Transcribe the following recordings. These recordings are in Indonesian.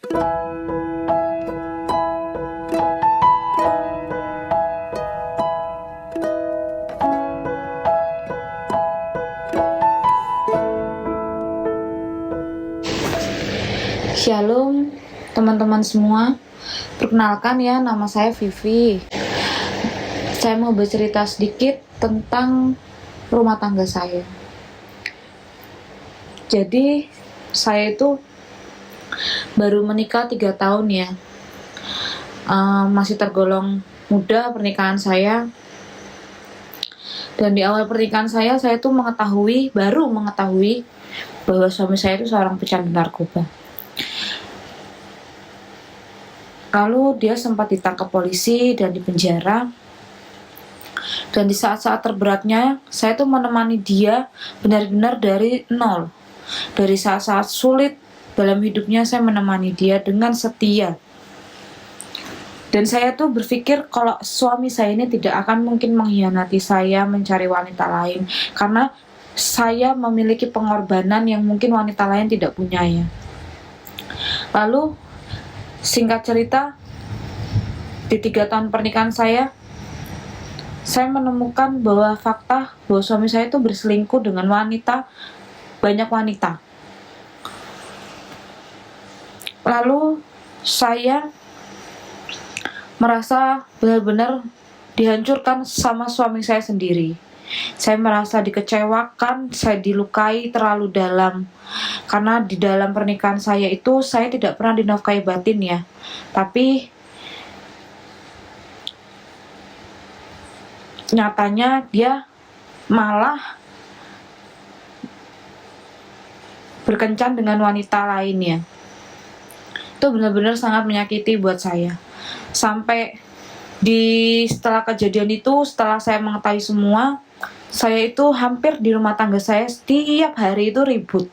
Shalom teman-teman semua. Perkenalkan ya, nama saya Vivi. Saya mau bercerita sedikit tentang rumah tangga saya. Jadi saya itu baru menikah 3 tahun ya. Masih tergolong muda pernikahan saya. Dan di awal pernikahan saya tuh baru mengetahui bahwa suami saya itu seorang pecandu narkoba. Lalu dia sempat ditangkap polisi dan dipenjara. Dan di saat-saat terberatnya, saya tuh menemani dia benar-benar dari nol. Dari saat-saat sulit dalam hidupnya, saya menemani dia dengan setia. Dan saya tuh berpikir kalau suami saya ini tidak akan mungkin mengkhianati saya mencari wanita lain. Karena saya memiliki pengorbanan yang mungkin wanita lain tidak punya ya. Lalu singkat cerita, di 3 tahun pernikahan saya menemukan bahwa fakta bahwa suami saya itu berselingkuh dengan banyak wanita. Lalu saya merasa benar-benar dihancurkan sama suami saya sendiri. Saya merasa dikecewakan, saya dilukai terlalu dalam. Karena di dalam pernikahan saya itu, saya tidak pernah dinafkahi batin ya. Tapi nyatanya dia malah berkencan dengan wanita lainnya. Itu benar-benar sangat menyakiti buat saya. Sampai setelah kejadian itu, setelah saya mengetahui semua, saya itu hampir di rumah tangga saya setiap hari itu ribut.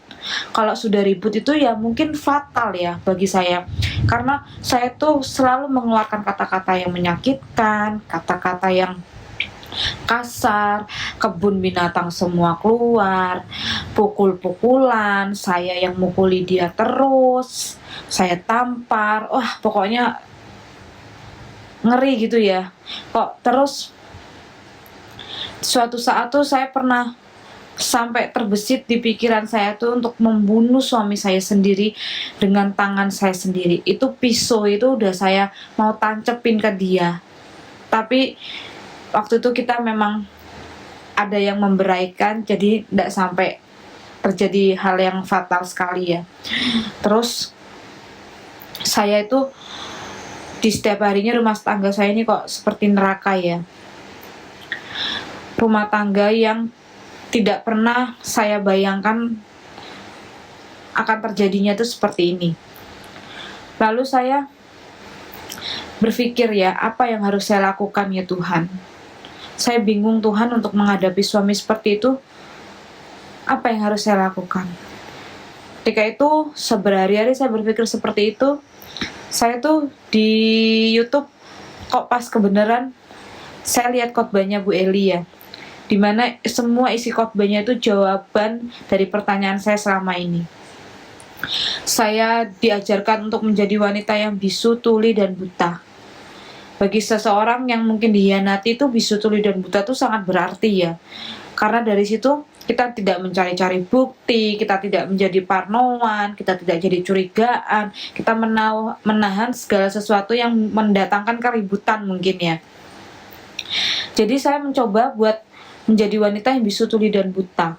Kalau sudah ribut itu ya mungkin fatal ya bagi saya. Karena saya tuh selalu mengeluarkan kata-kata yang menyakitkan, kata-kata yang kasar, kebun binatang semua keluar, pukul-pukulan, saya yang mukuli dia terus, saya tampar, wah pokoknya ngeri gitu ya. Kok terus suatu saat tuh saya pernah sampai terbesit di pikiran saya tuh untuk membunuh suami saya sendiri dengan tangan saya sendiri. Itu pisau itu udah saya mau tancepin ke dia. Tapi waktu itu kita memang ada yang memberaikan, jadi tidak sampai terjadi hal yang fatal sekali ya. Terus saya itu di setiap harinya rumah tangga saya ini kok seperti neraka ya. Rumah tangga yang tidak pernah saya bayangkan akan terjadinya itu seperti ini. Lalu saya berpikir ya, apa yang harus saya lakukan ya Tuhan? Saya bingung Tuhan untuk menghadapi suami seperti itu. Apa yang harus saya lakukan? Ketika itu seberhari-hari saya berpikir seperti itu. Saya tuh di YouTube kok pas kebenaran saya lihat khotbahnya Bu Eli ya, dimana semua isi khotbahnya itu jawaban dari pertanyaan saya selama ini. Saya diajarkan untuk menjadi wanita yang bisu, tuli, dan buta. Bagi seseorang yang mungkin dihianati itu bisu, tuli, dan buta itu sangat berarti ya. Karena dari situ kita tidak mencari-cari bukti, kita tidak menjadi parnoan, kita tidak jadi curigaan, kita menahan segala sesuatu yang mendatangkan keributan mungkin ya. Jadi saya mencoba buat menjadi wanita yang bisu, tuli, dan buta.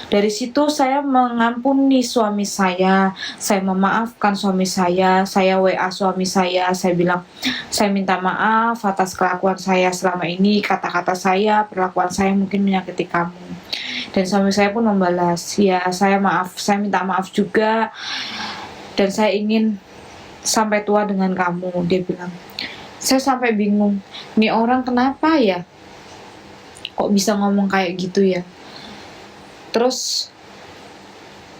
Dari situ saya mengampuni suami saya memaafkan suami saya WA suami saya bilang, saya minta maaf atas kelakuan saya selama ini, kata-kata saya, perlakuan saya mungkin menyakiti kamu. Dan suami saya pun membalas, ya saya minta maaf juga, dan saya ingin sampai tua dengan kamu, dia bilang. Saya sampai bingung, nih orang kenapa ya? Kok bisa ngomong kayak gitu ya? Terus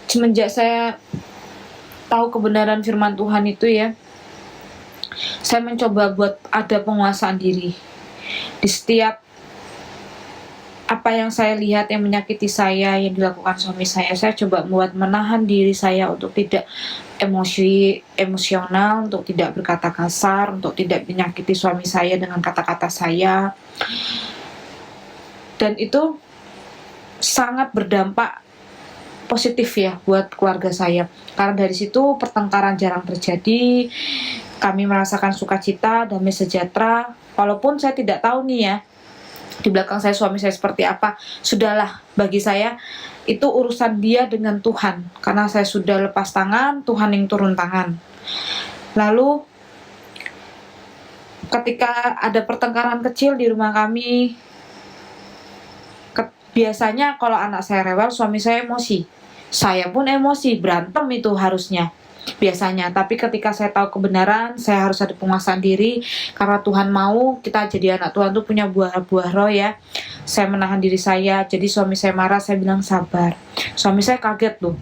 semenjak saya tahu kebenaran firman Tuhan itu ya, saya mencoba buat ada penguasaan diri. Di setiap apa yang saya lihat yang menyakiti saya, yang dilakukan suami saya coba buat menahan diri saya untuk tidak emosional, untuk tidak berkata kasar, untuk tidak menyakiti suami saya dengan kata-kata saya. Dan itu sangat berdampak positif ya buat keluarga saya. Karena dari situ pertengkaran jarang terjadi, kami merasakan sukacita, damai sejahtera. Walaupun saya tidak tahu nih ya, di belakang saya suami saya seperti apa. Sudahlah, bagi saya itu urusan dia dengan Tuhan. Karena saya sudah lepas tangan, Tuhan yang turun tangan. Lalu ketika ada pertengkaran kecil di rumah kami, biasanya kalau anak saya rewel, suami saya emosi. Saya pun emosi, berantem itu harusnya biasanya. Tapi ketika saya tahu kebenaran, saya harus ada penguasaan diri. Karena Tuhan mau kita jadi anak Tuhan tuh punya buah-buah roh ya. Saya menahan diri saya. Jadi suami saya marah, saya bilang sabar. Suami saya kaget loh.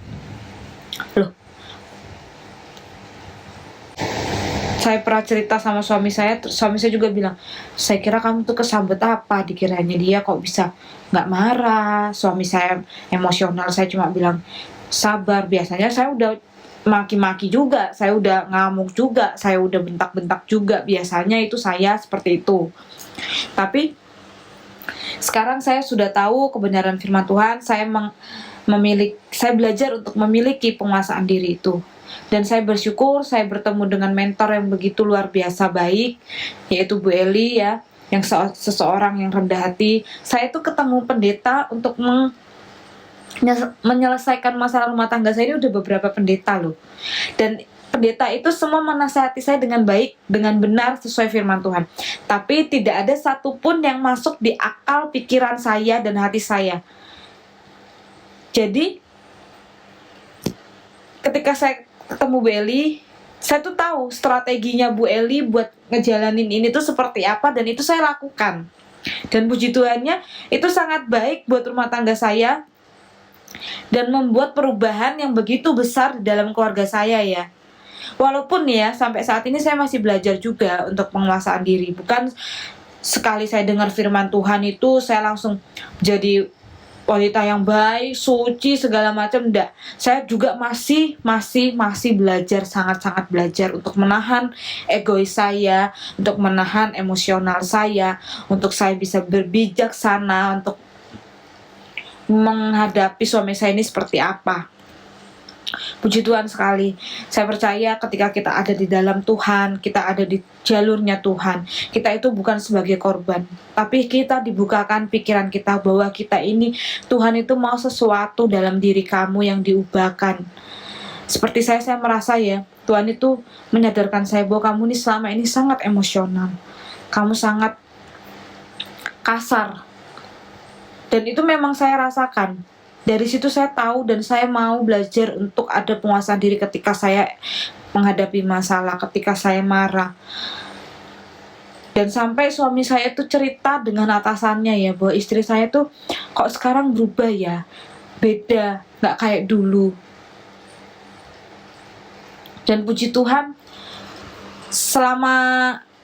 Saya pernah cerita sama suami saya juga bilang, saya kira kamu tuh kesambet apa, dikiranya dia kok bisa nggak marah. Suami saya emosional, saya cuma bilang sabar. Biasanya saya udah maki-maki juga, saya udah ngamuk juga, saya udah bentak-bentak juga, biasanya itu saya seperti itu. Tapi sekarang saya sudah tahu kebenaran firman Tuhan, saya belajar untuk memiliki penguasaan diri itu. Dan saya bersyukur saya bertemu dengan mentor yang begitu luar biasa baik, yaitu Bu Eli ya, yang seseorang yang rendah hati. Saya itu ketemu pendeta untuk menyelesaikan masalah rumah tangga saya ini udah beberapa pendeta loh. Dan pendeta itu semua menasihati saya dengan baik, dengan benar sesuai firman Tuhan. Tapi tidak ada satupun yang masuk di akal pikiran saya dan hati saya. Jadi ketika saya ketemu Bu Eli, saya tuh tahu strateginya Bu Eli buat ngejalanin ini tuh seperti apa, dan itu saya lakukan. Dan puji Tuhannya itu sangat baik buat rumah tangga saya dan membuat perubahan yang begitu besar di dalam keluarga saya ya. Walaupun ya sampai saat ini saya masih belajar juga untuk penguasaan diri. Bukan sekali saya dengar firman Tuhan itu saya langsung jadi wanita yang baik, suci, segala macam, enggak. Saya juga masih belajar, sangat-sangat belajar untuk menahan egois saya, untuk menahan emosional saya, untuk saya bisa berbijaksana untuk menghadapi suami saya ini seperti apa. Puji Tuhan sekali. Saya percaya ketika kita ada di dalam Tuhan, kita ada di jalurnya Tuhan, kita itu bukan sebagai korban, tapi kita dibukakan pikiran kita bahwa kita ini, Tuhan itu mau sesuatu dalam diri kamu yang diubahkan. Seperti saya merasa ya, Tuhan itu menyadarkan saya bahwa kamu ini selama ini sangat emosional, kamu sangat kasar, dan itu memang saya rasakan. Dari situ saya tahu dan saya mau belajar untuk ada penguasaan diri ketika saya menghadapi masalah, ketika saya marah. Dan sampai suami saya itu cerita dengan atasannya ya, bahwa istri saya tuh kok sekarang berubah ya, beda, gak kayak dulu. Dan puji Tuhan, selama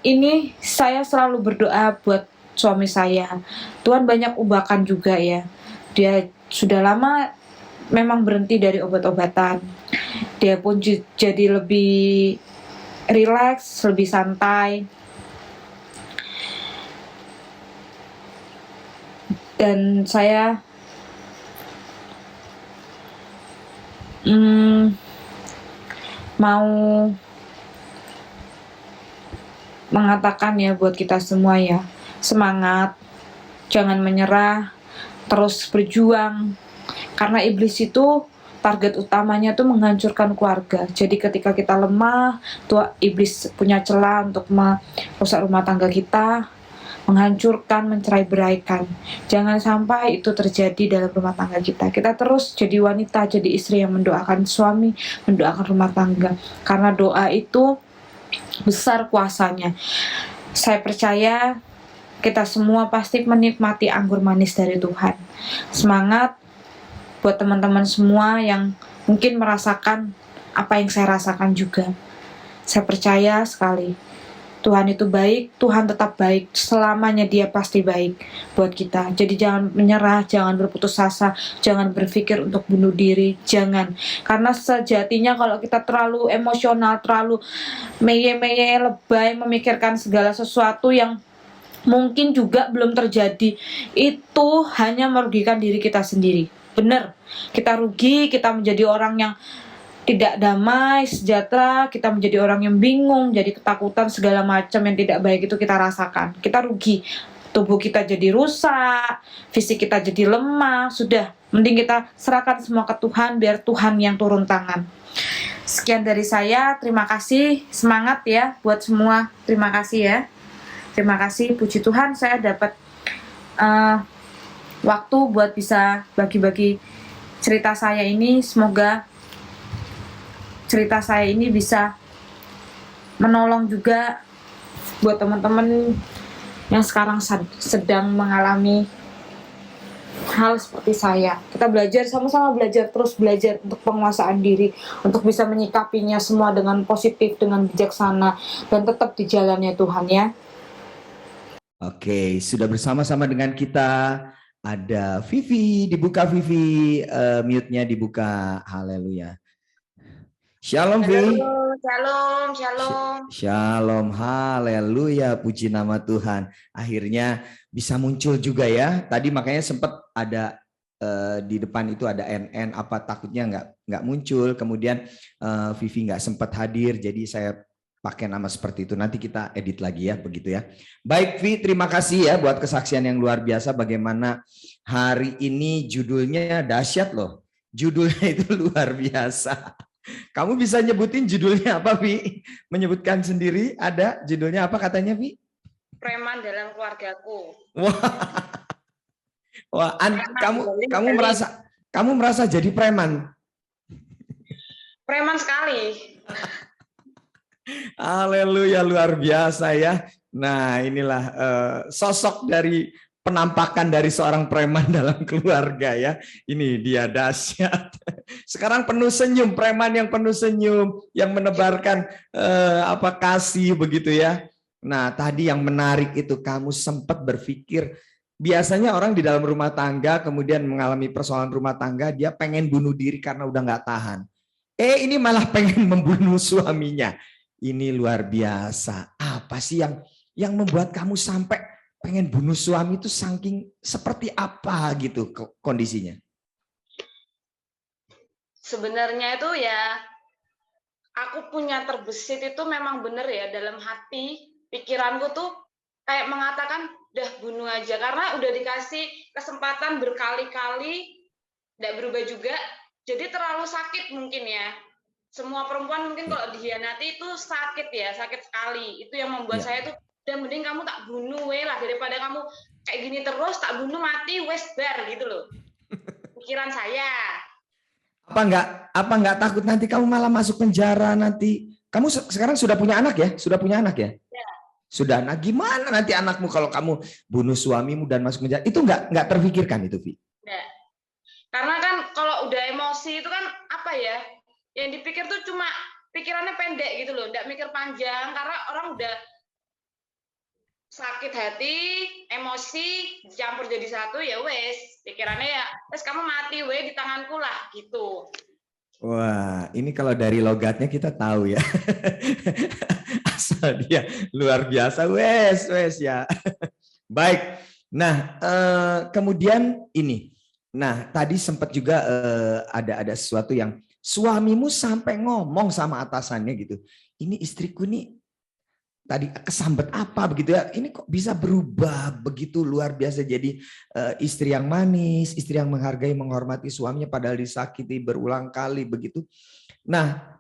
ini saya selalu berdoa buat suami saya. Tuhan banyak ubahkan juga ya. Dia sudah lama memang berhenti dari obat-obatan. Dia pun jadi lebih rileks, lebih santai. Dan saya mau mengatakan ya buat kita semua ya, semangat, jangan menyerah, terus berjuang. Karena iblis itu target utamanya tuh menghancurkan keluarga. Jadi ketika kita lemah, tuh iblis punya celah untuk merusak rumah tangga kita, menghancurkan, mencerai-beraikan. Jangan sampai itu terjadi dalam rumah tangga kita. Kita terus jadi wanita, jadi istri yang mendoakan suami, mendoakan rumah tangga. Karena doa itu besar kuasanya. Saya percaya kita semua pasti menikmati anggur manis dari Tuhan. Semangat buat teman-teman semua yang mungkin merasakan apa yang saya rasakan juga. Saya percaya sekali Tuhan itu baik, Tuhan tetap baik, selamanya Dia pasti baik buat kita. Jadi jangan menyerah, jangan berputus asa, jangan berpikir untuk bunuh diri, jangan. Karena sejatinya kalau kita terlalu emosional, terlalu meye-meye, lebay, memikirkan segala sesuatu yang mungkin juga belum terjadi, itu hanya merugikan diri kita sendiri. Benar, kita rugi, kita menjadi orang yang tidak damai, sejahtera, kita menjadi orang yang bingung, jadi ketakutan, segala macam yang tidak baik itu kita rasakan. Kita rugi, tubuh kita jadi rusak, fisik kita jadi lemah, sudah. Mending kita serahkan semua ke Tuhan, biar Tuhan yang turun tangan. Sekian dari saya, terima kasih, semangat ya buat semua, terima kasih ya. Terima kasih, puji Tuhan saya dapat waktu buat bisa bagi-bagi cerita saya ini, semoga cerita saya ini bisa menolong juga buat teman-teman yang sekarang sedang mengalami hal seperti saya. Kita belajar, sama-sama belajar, terus belajar untuk penguasaan diri, untuk bisa menyikapinya semua dengan positif, dengan bijaksana, dan tetap di jalannya Tuhan ya. Oke, sudah bersama-sama dengan kita ada Vivi, dibuka Vivi, mute-nya dibuka, haleluya. Shalom, Vi. Shalom, shalom. Shalom, haleluya, puji nama Tuhan. Akhirnya bisa muncul juga ya. Tadi makanya sempat ada di depan itu ada NN, apa takutnya nggak muncul. Kemudian Vivi nggak sempat hadir, jadi saya pakai nama seperti itu. Nanti kita edit lagi ya, begitu ya. Baik, Vi, terima kasih ya buat kesaksian yang luar biasa. Bagaimana hari ini judulnya dahsyat loh. Judulnya itu luar biasa. Kamu bisa nyebutin judulnya apa, Vi? Menyebutkan sendiri, ada judulnya apa katanya, Vi? Preman dalam keluargaku. Wah, kamu merasa jadi preman? Preman sekali. Haleluya, luar biasa ya. Nah, inilah sosok dari penampakan dari seorang preman dalam keluarga ya. Ini dia dahsyat. Sekarang penuh senyum, preman yang penuh senyum, yang menebarkan kasih begitu ya. Nah, tadi yang menarik itu kamu sempat berpikir, biasanya orang di dalam rumah tangga kemudian mengalami persoalan rumah tangga, dia pengen bunuh diri karena udah nggak tahan. Ini malah pengen membunuh suaminya. Ini luar biasa. Apa sih yang membuat kamu sampai pengen bunuh suami itu, saking seperti apa gitu kondisinya? Sebenarnya itu ya, aku punya terbesit itu memang benar ya, dalam hati, pikiranku tuh kayak mengatakan, udah bunuh aja. Karena udah dikasih kesempatan berkali-kali, tidak berubah juga, jadi terlalu sakit mungkin ya. Semua perempuan mungkin kalau dihianati itu sakit ya, sakit sekali. Itu yang membuat saya tuh, udah mending kamu tak bunuh lah, daripada kamu kayak gini terus, tak bunuh mati, wes bar gitu loh. Pikiran saya. Apa nggak takut nanti kamu malah masuk penjara nanti? Kamu sekarang sudah punya anak ya? Sudah punya anak ya? Ya. Sudah. Nah, gimana nanti anakmu kalau kamu bunuh suamimu dan masuk penjara? Itu nggak terpikirkan itu, Vi? Ya. Karena kan kalau udah emosi itu kan apa ya? Yang dipikir tuh cuma pikirannya pendek gitu loh, nggak mikir panjang, karena orang udah sakit hati, emosi dicampur jadi satu, ya wes, pikirannya ya wes kamu mati di tanganku lah gitu. Wah, ini kalau dari logatnya kita tahu ya. Asal dia luar biasa, wes ya. Baik. Nah, kemudian ini. Nah, tadi sempat juga ada sesuatu yang suamimu sampai ngomong sama atasannya gitu. Ini istriku nih tadi kesambet apa begitu ya. Ini kok bisa berubah begitu luar biasa jadi istri yang manis, istri yang menghargai, menghormati suaminya padahal disakiti berulang kali begitu. Nah,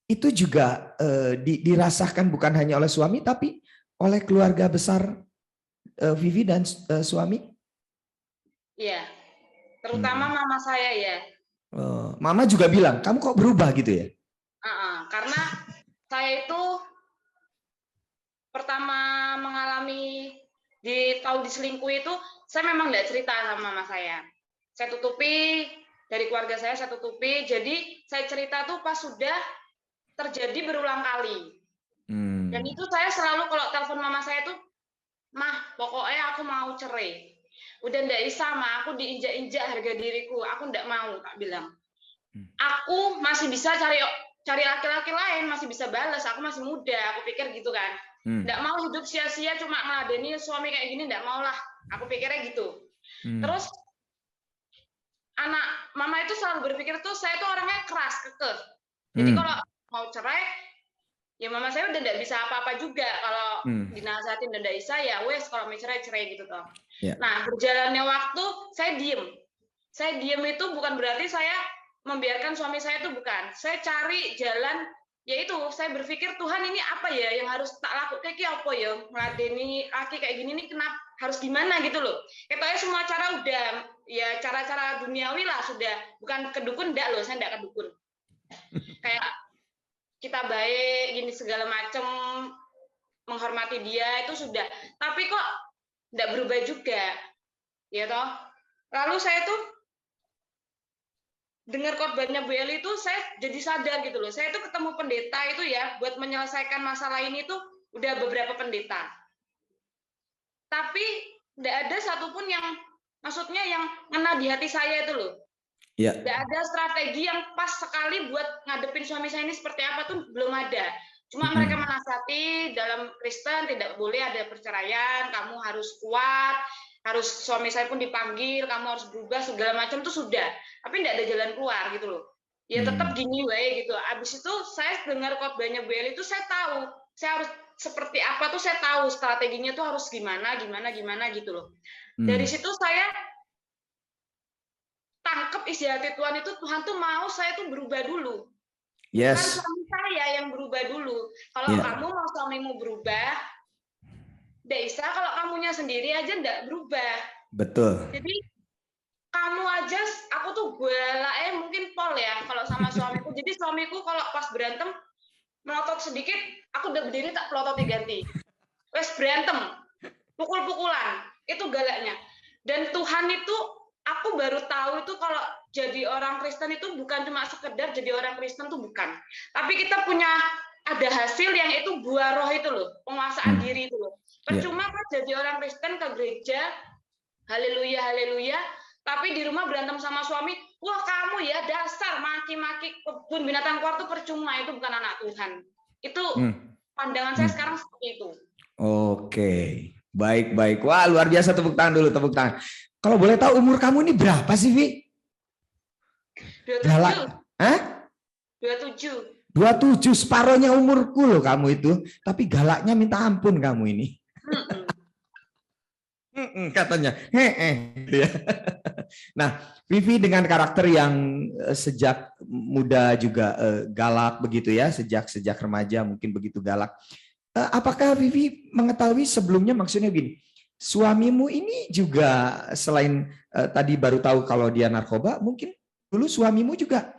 itu juga dirasakan bukan hanya oleh suami tapi oleh keluarga besar Vivi dan suami. Iya, terutama mama saya ya. Mama juga bilang, kamu kok berubah gitu ya? Karena saya itu pertama mengalami tahu diselingkuhi itu, saya memang tidak cerita sama mama saya. Saya tutupi, dari keluarga saya tutupi. Jadi saya cerita tuh pas sudah terjadi berulang kali. Dan itu saya selalu kalau telepon mama saya tuh, "Mah, pokoknya aku mau cerai. Udah ndak bisa, Mah, aku diinjak-injak harga diriku. Aku ndak mau," tak bilang. "Aku masih bisa cari laki-laki lain, masih bisa balas. Aku masih muda." Aku pikir gitu kan. Ndak mau hidup sia-sia cuma meladeni suami kayak gini, ndak mau lah. Aku pikirnya gitu. Terus anak mama itu selalu berpikir tuh saya tuh orangnya keras, kekeh. Jadi kalau mau cerai, ya mama saya udah nggak bisa apa-apa juga. Kalau dinasihatin dan nggak bisa, ya wes kalau mau cerai gitu toh. Yeah. Nah, berjalannya waktu saya diem. Saya diem itu bukan berarti saya membiarkan suami saya itu, bukan. Saya cari jalan, yaitu saya berpikir Tuhan ini apa ya yang harus tak lakukan, kayak apa ya meladeni laki kayak gini nih, kenapa harus gimana gitu loh. Katanya semua cara udah, ya cara-cara duniawi lah sudah, bukan kedukun enggak loh, saya enggak kedukun. Kayak kita baik gini segala macam, menghormati dia itu sudah, tapi kok enggak berubah juga, ya toh. Lalu saya tuh dengar khotbahnya Bu Eli itu saya jadi sadar gitu loh. Saya tuh ketemu pendeta itu ya buat menyelesaikan masalah ini tuh udah beberapa pendeta. Tapi enggak ada satupun yang maksudnya yang ngena di hati saya itu loh. Yeah. Enggak ada strategi yang pas sekali buat ngadepin suami saya ini seperti apa tuh belum ada. Cuma mereka menasihati dalam Kristen tidak boleh ada perceraian, kamu harus kuat, harus suami saya pun dipanggil, kamu harus berubah segala macam tuh sudah. Tapi enggak ada jalan keluar gitu loh. Ya tetap gini wae gitu. Abis itu saya dengar khotbahnya Bu Eli itu saya tahu, saya harus seperti apa tuh saya tahu strateginya tuh harus gimana gitu loh. Dari situ saya tangkep isi hati Tuhan itu, Tuhan tuh mau saya tuh berubah dulu. Yes. Bukan suami saya yang berubah dulu. Kalau kamu mau suamimu berubah, nggak bisa kalau kamunya sendiri aja nggak berubah. Betul. Jadi kamu aja, aku tuh galaknya mungkin pol ya kalau sama suamiku. Jadi suamiku kalau pas berantem melotot sedikit, aku udah berdiri tak pelototi ganti. Wes berantem, pukul-pukulan, itu galaknya. Dan Tuhan itu, aku baru tahu itu kalau jadi orang Kristen itu bukan cuma sekedar jadi orang Kristen tuh bukan. Tapi kita punya ada hasil yang itu buah roh itu loh, penguasaan diri itu loh. Percuma kan jadi orang Kristen ke gereja, haleluya, haleluya, tapi di rumah berantem sama suami, wah kamu ya dasar maki-maki kebun binatang keluar tuh percuma, itu bukan anak Tuhan. Itu pandangan saya sekarang seperti itu. Oke, baik. Wah luar biasa, tepuk tangan dulu, tepuk tangan. Kalau boleh tahu umur kamu ini berapa sih, Vi? 27. Hah? 27. 27, separohnya umurku loh kamu itu. Tapi galaknya minta ampun kamu ini. Katanya, gitu ya. Nah, Vivi dengan karakter yang sejak muda juga galak begitu ya, sejak remaja mungkin begitu galak. Apakah Vivi mengetahui sebelumnya, maksudnya gini, suamimu ini juga selain tadi baru tahu kalau dia narkoba, mungkin dulu suamimu juga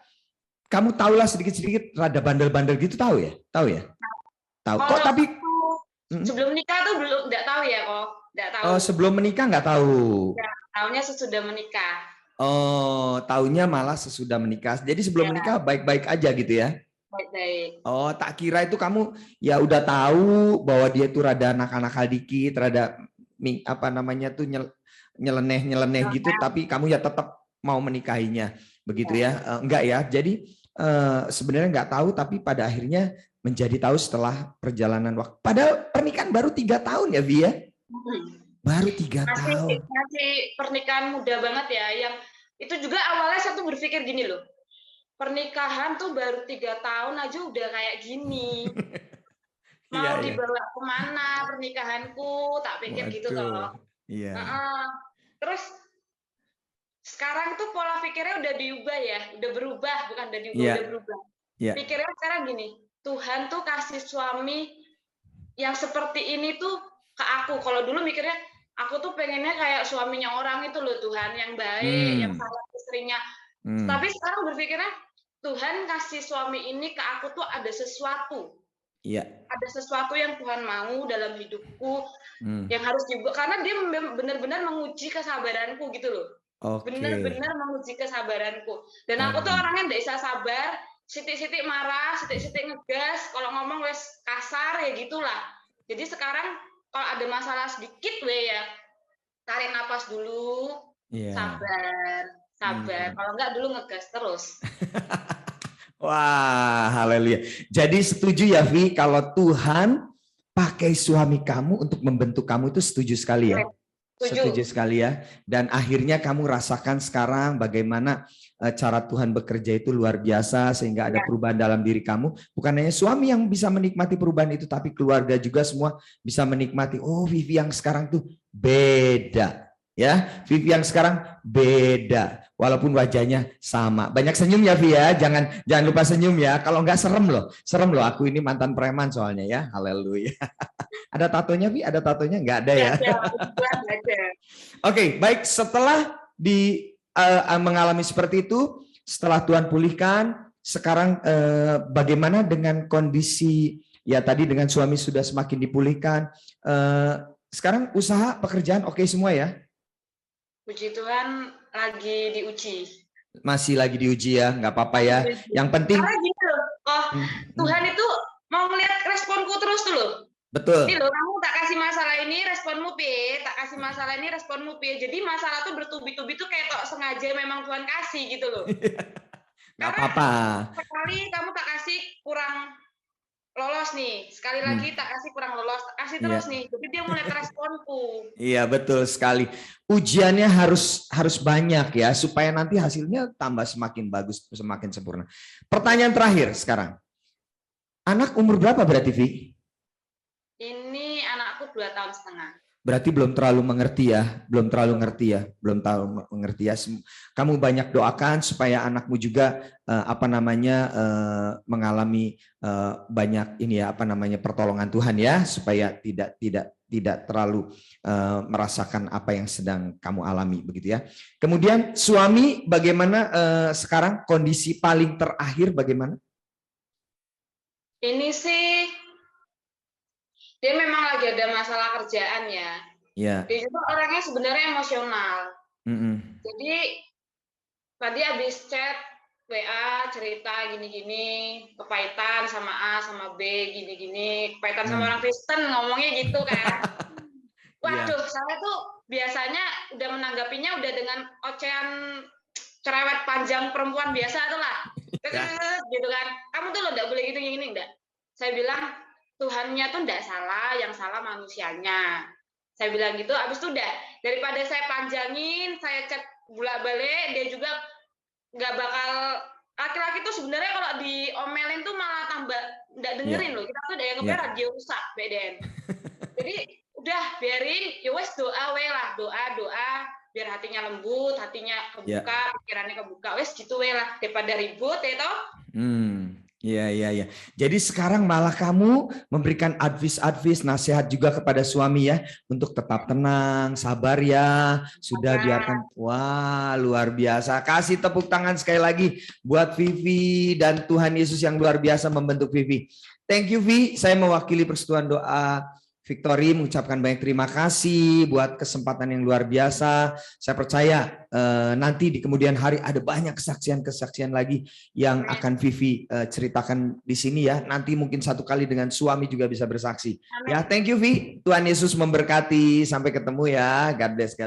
kamu tahulah sedikit-sedikit rada bandel-bandel gitu, tahu ya? Tahu ya? Tahu. Kok tapi sebelum nikah tuh belum, enggak tahu ya kok. Enggak tahu. Oh, sebelum menikah nggak tahu. Ya, tahunya sesudah menikah. Oh, tahunya malah sesudah menikah. Jadi sebelum menikah baik-baik aja gitu ya? Baik-baik. Oh, tak kira itu kamu ya udah tahu bahwa dia tuh rada nakal-nakal dikit, rada apa namanya tuh nyeleneh gitu, tapi kamu ya tetap mau menikahinya, begitu ya? Enggak ya? Jadi sebenarnya nggak tahu, tapi pada akhirnya menjadi tahu setelah perjalanan waktu. Padahal pernikahan baru 3 tahun ya, Vi ya? Baru 3 tahun. Masih pernikahan muda banget ya. Yang itu juga awalnya saya tuh berpikir gini loh. Pernikahan tuh baru 3 tahun aja udah kayak gini. Mau dibawa kemana pernikahanku? Tak pikir gitu loh. Iya. Terus sekarang tuh pola pikirnya udah diubah ya, udah berubah, bukan udah diubah, udah berubah. Pikirnya sekarang gini, Tuhan tuh kasih suami yang seperti ini tuh ke aku. Kalau dulu mikirnya, aku tuh pengennya kayak suaminya orang itu loh Tuhan, yang baik, yang sayang istrinya. Tapi sekarang berpikirnya, Tuhan kasih suami ini ke aku tuh ada sesuatu. Ada sesuatu yang Tuhan mau dalam hidupku, yang harus dibuat. Karena dia benar-benar menguji kesabaranku gitu loh. Benar-benar menguji kesabaranku. Dan aku tuh orangnya nggak bisa sabar, sitik-sitik marah, sitik-sitik ngegas, kalau ngomong wes kasar ya gitulah. Jadi sekarang kalau ada masalah sedikit ya tarik napas dulu, Iya. sabar. Kalau enggak dulu ngegas terus. Wah, haleluya. Jadi setuju ya Vi, kalau Tuhan pakai suami kamu untuk membentuk kamu itu setuju sekali ya? Setuju sekali ya. Dan akhirnya kamu rasakan sekarang bagaimana cara Tuhan bekerja itu luar biasa sehingga ada perubahan dalam diri kamu. Bukan hanya suami yang bisa menikmati perubahan itu, tapi keluarga juga semua bisa menikmati. Oh, Vivi yang sekarang tuh beda. Ya, Vivi yang sekarang beda. Walaupun wajahnya sama. Banyak senyum ya Vi ya. Jangan lupa senyum ya. Kalau enggak serem loh. Serem loh. Aku ini mantan preman soalnya ya. Haleluya. Ada tatonya Vi? Ada tatonya? Enggak ada ya. Oke, baik. Setelah mengalami seperti itu, setelah Tuhan pulihkan, sekarang bagaimana dengan kondisi ya tadi dengan suami sudah semakin dipulihkan. Sekarang usaha pekerjaan oke semua ya? Puji Tuhan lagi diuji. Masih lagi diuji ya, nggak apa-apa ya. Yang penting. Karena gitu loh, Tuhan itu mau melihat responku terus tuh loh. Betul. Ini loh, kamu tak kasih masalah ini, responmu P, tak kasih masalah ini, responmu P. Jadi masalah tuh bertubi-tubi tuh kayak tok sengaja memang Tuhan kasih gitu loh. Nggak apa-apa. Sekali kamu tak kasih kurang lolos nih, sekali lagi tak kasih kurang lolos, tak kasih terus nih. Jadi dia mulai responku. Iya betul sekali. Ujiannya harus banyak ya supaya nanti hasilnya tambah semakin bagus, semakin sempurna. Pertanyaan terakhir sekarang. Anak umur berapa berarti Vi? Ini anakku 2,5 tahun. Berarti belum terlalu mengerti ya, belum terlalu mengerti ya. Kamu banyak doakan supaya anakmu juga mengalami banyak ini ya pertolongan Tuhan ya, supaya tidak terlalu merasakan apa yang sedang kamu alami begitu ya. Kemudian suami bagaimana sekarang kondisi paling terakhir bagaimana? Ini sih dia memang lagi ada masalah kerjaan ya. Ya. Dia juga orangnya sebenarnya emosional. Jadi tadi habis chat WA cerita gini-gini, kepahitan sama A sama B gini-gini, kepahitan sama orang Kristen ngomongnya gitu kan. Waduh, saya tuh biasanya udah menanggapinya udah dengan ocehan cerewet panjang perempuan biasa tuh lah. Gitu kan. Kamu tuh lo enggak boleh gini-gini enggak. Saya bilang Tuhannya tuh enggak salah, yang salah manusianya. Saya bilang gitu, abis itu udah daripada saya panjangin, saya chat bolak-balik, dia juga nggak bakal, laki-laki tuh sebenarnya kalau diomelin tuh malah tambah nggak dengerin loh. Kita tuh udah yang ngeber radio rusak, BDN. Jadi udah biarin, ya wes doa doa biar hatinya lembut, hatinya kebuka, pikirannya kebuka, wes gitu lah daripada ribut ya toh. Iya. Jadi sekarang malah kamu memberikan advice, nasihat juga kepada suami ya untuk tetap tenang, sabar ya. Sudah biarkan. Wah, luar biasa. Kasih tepuk tangan sekali lagi buat Vivi dan Tuhan Yesus yang luar biasa membentuk Vivi. Thank you Vi. Saya mewakili Persekutuan Doa Victory mengucapkan banyak terima kasih buat kesempatan yang luar biasa. Saya percaya nanti di kemudian hari ada banyak kesaksian-kesaksian lagi yang akan Vivi ceritakan di sini ya. Nanti mungkin satu kali dengan suami juga bisa bersaksi. Ya, thank you Vi. Tuhan Yesus memberkati. Sampai ketemu ya. God bless.